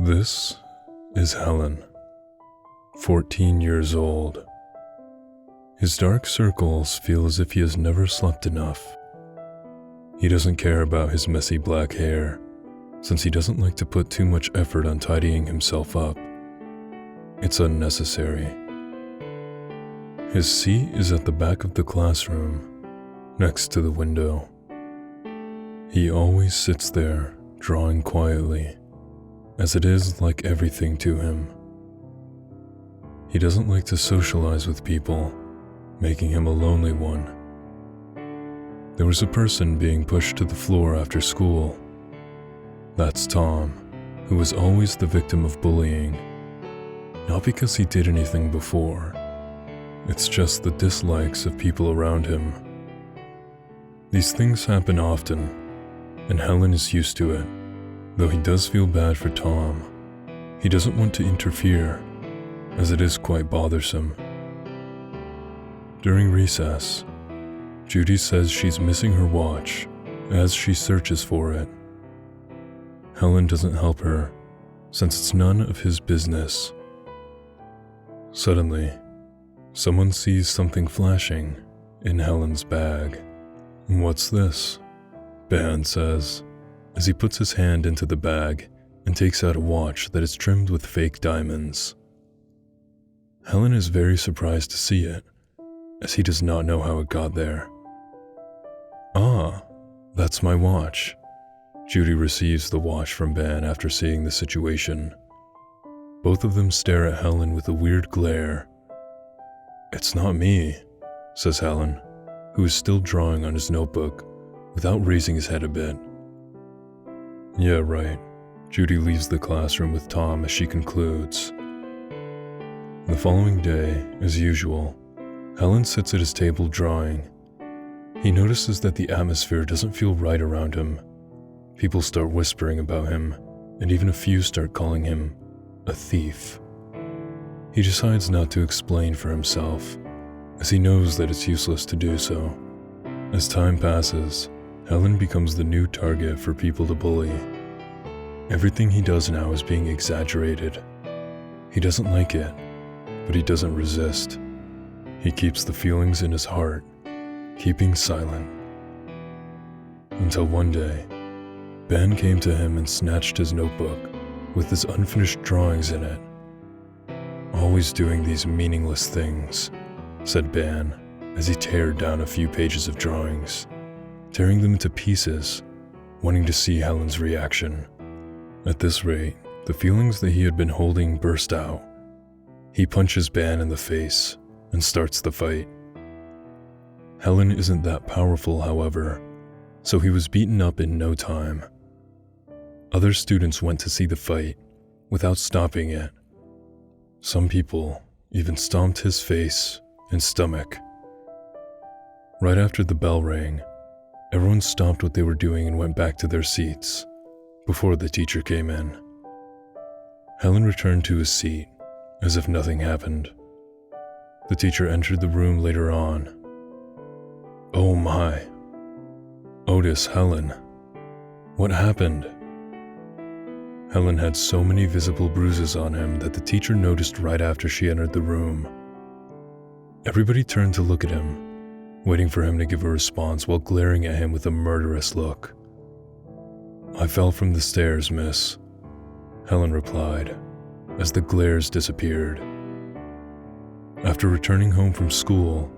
This is Helen, 14 years old. His dark circles feel as if he has never slept enough. He doesn't care about his messy black hair, since he doesn't like to put too much effort on tidying himself up. It's unnecessary. His seat is at the back of the classroom, next to the window. He always sits there, drawing quietly, as it is like everything to him. He doesn't like to socialize with people, making him a lonely one. There was a person being pushed to the floor after school. That's Tom, who was always the victim of bullying. Not because he did anything before. It's just the dislikes of people around him. These things happen often, and Helen is used to it. Though he does feel bad for Tom, he doesn't want to interfere, as it is quite bothersome. During recess, Judy says she's missing her watch as she searches for it. Helen doesn't help her, since it's none of his business. Suddenly, someone sees something flashing in Helen's bag. "What's this?" Ben says, as he puts his hand into the bag and takes out a watch that is trimmed with fake diamonds. Helen is very surprised to see it, as he does not know how it got there. "Ah, that's my watch." Judy receives the watch from Ben after seeing the situation. Both of them stare at Helen with a weird glare. "It's not me," says Helen, who is still drawing on his notebook, without raising his head a bit. "Yeah, right." Judy leaves the classroom with Tom as she concludes. The following day, as usual, Helen sits at his table drawing. He notices that the atmosphere doesn't feel right around him. People start whispering about him, and even a few start calling him a thief. He decides not to explain for himself, as he knows that it's useless to do so. As time passes, Helen becomes the new target for people to bully. Everything he does now is being exaggerated. He doesn't like it, but he doesn't resist. He keeps the feelings in his heart, keeping silent. Until one day, Ben came to him and snatched his notebook with his unfinished drawings in it. "Always doing these meaningless things," said Ben as he teared down a few pages of drawings, tearing them into pieces, wanting to see Helen's reaction. At this rate, the feelings that he had been holding burst out. He punches Ben in the face and starts the fight. Helen isn't that powerful, however, so he was beaten up in no time. Other students went to see the fight without stopping it. Some people even stomped his face and stomach. Right after the bell rang, everyone stopped what they were doing and went back to their seats before the teacher came in. Helen returned to his seat as if nothing happened. The teacher entered the room later on. "Oh my. Otis, Helen. What happened?" Helen had so many visible bruises on him that the teacher noticed right after she entered the room. Everybody turned to look at him, waiting for him to give a response while glaring at him with a murderous look. "I fell from the stairs, miss," Helen replied, as the glares disappeared. After returning home from school,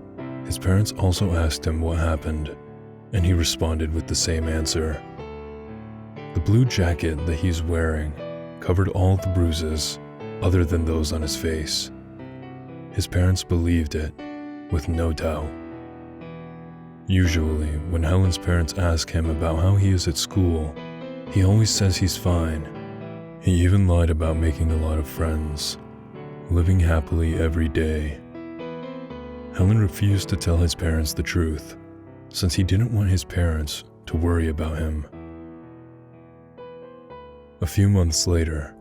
his parents also asked him what happened, and he responded with the same answer. The blue jacket that he's wearing covered all the bruises, other than those on his face. His parents believed it, with no doubt. Usually, when Helen's parents ask him about how he is at school, he always says he's fine. He even lied about making a lot of friends, living happily every day. Helen refused to tell his parents the truth, since he didn't want his parents to worry about him. A few months later,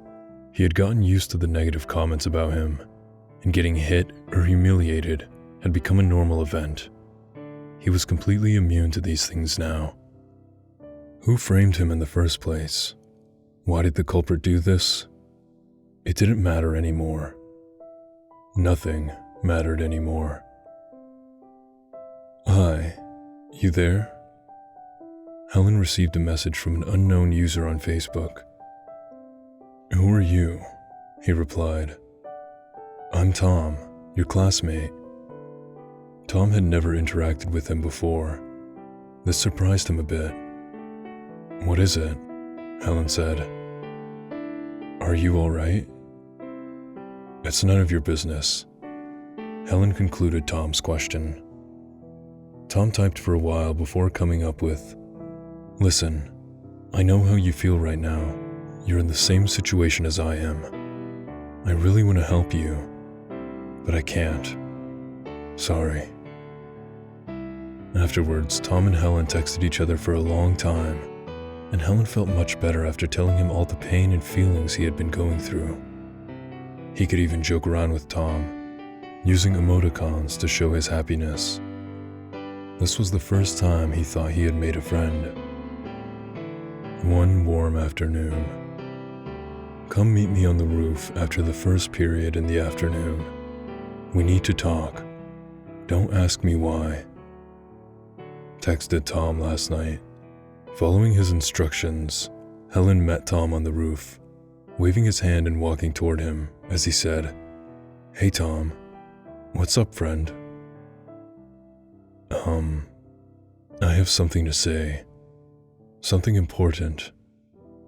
he had gotten used to the negative comments about him, and getting hit or humiliated had become a normal event. He was completely immune to these things now. Who framed him in the first place? Why did the culprit do this? It didn't matter anymore. Nothing mattered anymore. Hi, you there? Helen received a message from an unknown user on Facebook. Who are you? He replied. I'm Tom, your classmate. Tom had never interacted with him before. This surprised him a bit. What is it? Helen said. Are you all right? It's none of your business. Helen concluded Tom's question. Tom typed for a while before coming up with, Listen, I know how you feel right now. You're in the same situation as I am. I really want to help you, but I can't. Sorry. Afterwards, Tom and Helen texted each other for a long time, and Helen felt much better after telling him all the pain and feelings he had been going through. He could even joke around with Tom, using emoticons to show his happiness. This was the first time he thought he had made a friend. One warm afternoon. Come meet me on the roof after the first period in the afternoon. We need to talk. Don't ask me why. Texted Tom last night. Following his instructions, Helen met Tom on the roof, waving his hand and walking toward him as he said, Hey Tom, what's up, friend? I have something to say. Something important,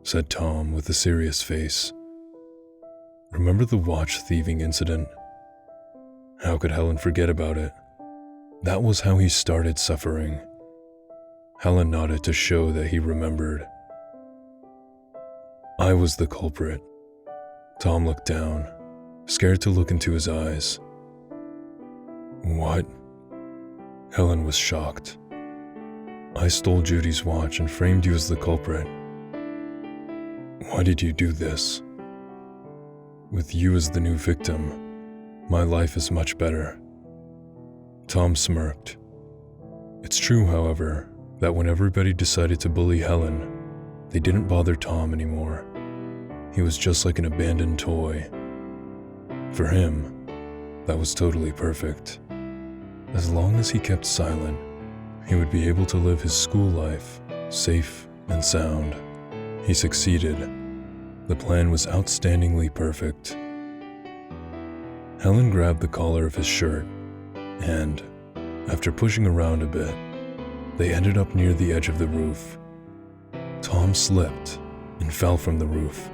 said Tom with a serious face. Remember the watch thieving incident? How could Helen forget about it? That was how he started suffering. Helen nodded to show that he remembered. I was the culprit. Tom looked down, scared to look into his eyes. What? Helen was shocked. I stole Judy's watch and framed you as the culprit. Why did you do this? With you as the new victim, my life is much better. Tom smirked. It's true, however, that when everybody decided to bully Helen, they didn't bother Tom anymore. He was just like an abandoned toy. For him, that was totally perfect. As long as he kept silent, he would be able to live his school life, safe and sound. He succeeded. The plan was outstandingly perfect. Helen grabbed the collar of his shirt, and, after pushing around a bit, they ended up near the edge of the roof. Tom slipped and fell from the roof.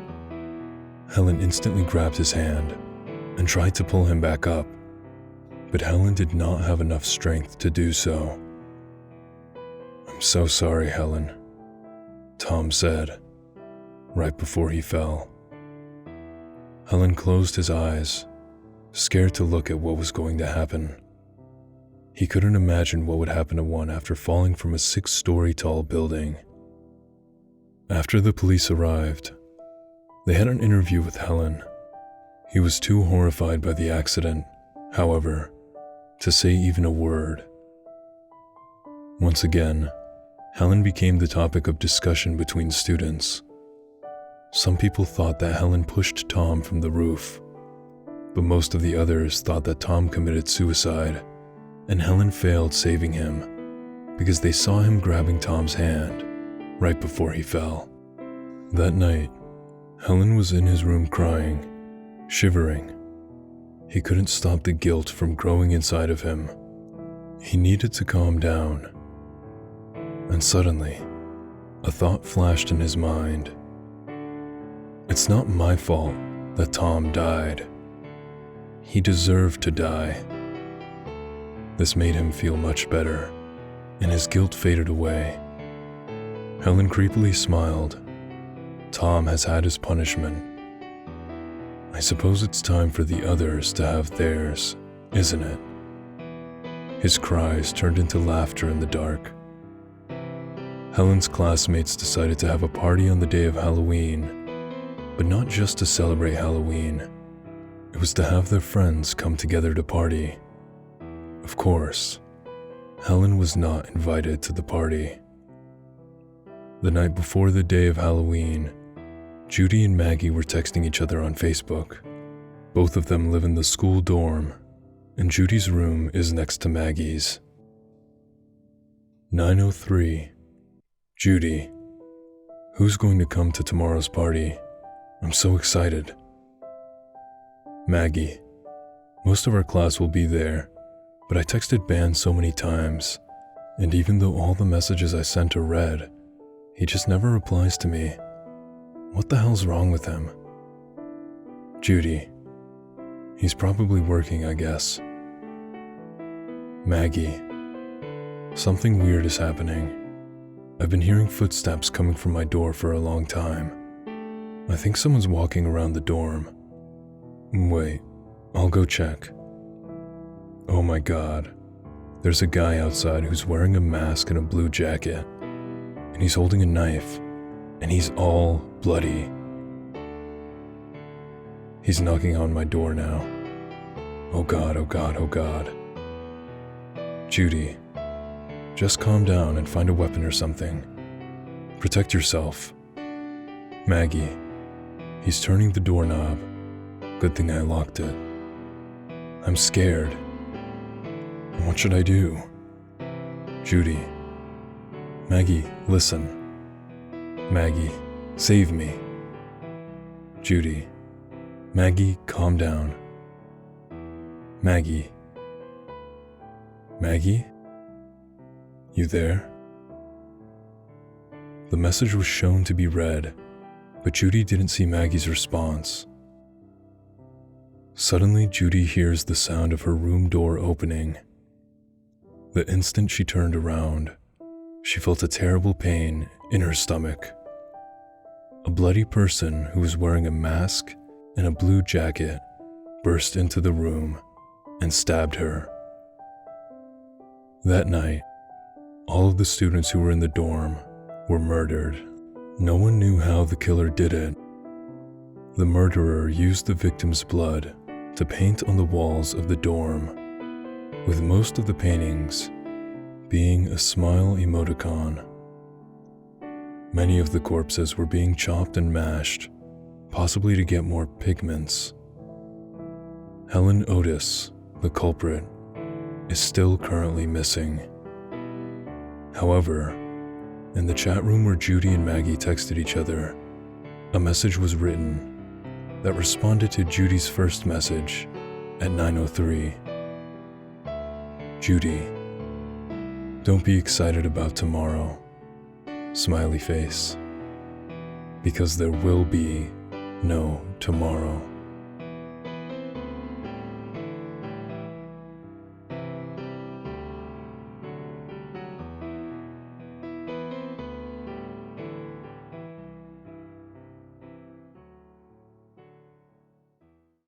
Helen instantly grabbed his hand and tried to pull him back up, but Helen did not have enough strength to do so. I'm so sorry, Helen, Tom said, right before he fell. Helen closed his eyes, scared to look at what was going to happen. He couldn't imagine what would happen to one after falling from a 6-story tall building. After the police arrived, they had an interview with Helen. He was too horrified by the accident, however, to say even a word. Once again, Helen became the topic of discussion between students. Some people thought that Helen pushed Tom from the roof, but most of the others thought that Tom committed suicide and Helen failed saving him because they saw him grabbing Tom's hand right before he fell. That night, Helen was in his room crying, shivering. He couldn't stop the guilt from growing inside of him. He needed to calm down. And suddenly, a thought flashed in his mind. It's not my fault that Tom died. He deserved to die. This made him feel much better, and his guilt faded away. Helen creepily smiled. Tom has had his punishment. I suppose it's time for the others to have theirs, isn't it? His cries turned into laughter in the dark. Helen's classmates decided to have a party on the day of Halloween, but not just to celebrate Halloween. It was to have their friends come together to party. Of course, Helen was not invited to the party. The night before the day of Halloween, Judy and Maggie were texting each other on Facebook. Both of them live in the school dorm, and Judy's room is next to Maggie's. 9:03. Judy, who's going to come to tomorrow's party? I'm so excited. Maggie, most of our class will be there, but I texted Ben so many times, and even though all the messages I sent are read, he just never replies to me. What the hell's wrong with him? Judy, he's probably working, I guess. Maggie, something weird is happening. I've been hearing footsteps coming from my door for a long time. I think someone's walking around the dorm. Wait, I'll go check. Oh my God, there's a guy outside who's wearing a mask and a blue jacket, and he's holding a knife, and he's all bloody. He's knocking on my door now. Oh God, oh God, oh God. Judy, just calm down and find a weapon or something. Protect yourself. Maggie, he's turning the doorknob. Good thing I locked it. I'm scared. What should I do? Judy. Maggie, listen. Maggie, save me. Judy. Maggie, calm down. Maggie. Maggie? You there? The message was shown to be read, but Judy didn't see Maggie's response. Suddenly, Judy hears the sound of her room door opening. The instant she turned around, she felt a terrible pain in her stomach. A bloody person who was wearing a mask and a blue jacket burst into the room and stabbed her. That night, all of the students who were in the dorm were murdered. No one knew how the killer did it. The murderer used the victim's blood to paint on the walls of the dorm, with most of the paintings being a smile emoticon. Many of the corpses were being chopped and mashed, possibly to get more pigments. Helen Otis, the culprit, is still currently missing. However, in the chat room where Judy and Maggie texted each other, a message was written that responded to Judy's first message at 9:03. Judy, don't be excited about tomorrow. Smiley face. Because there will be no tomorrow.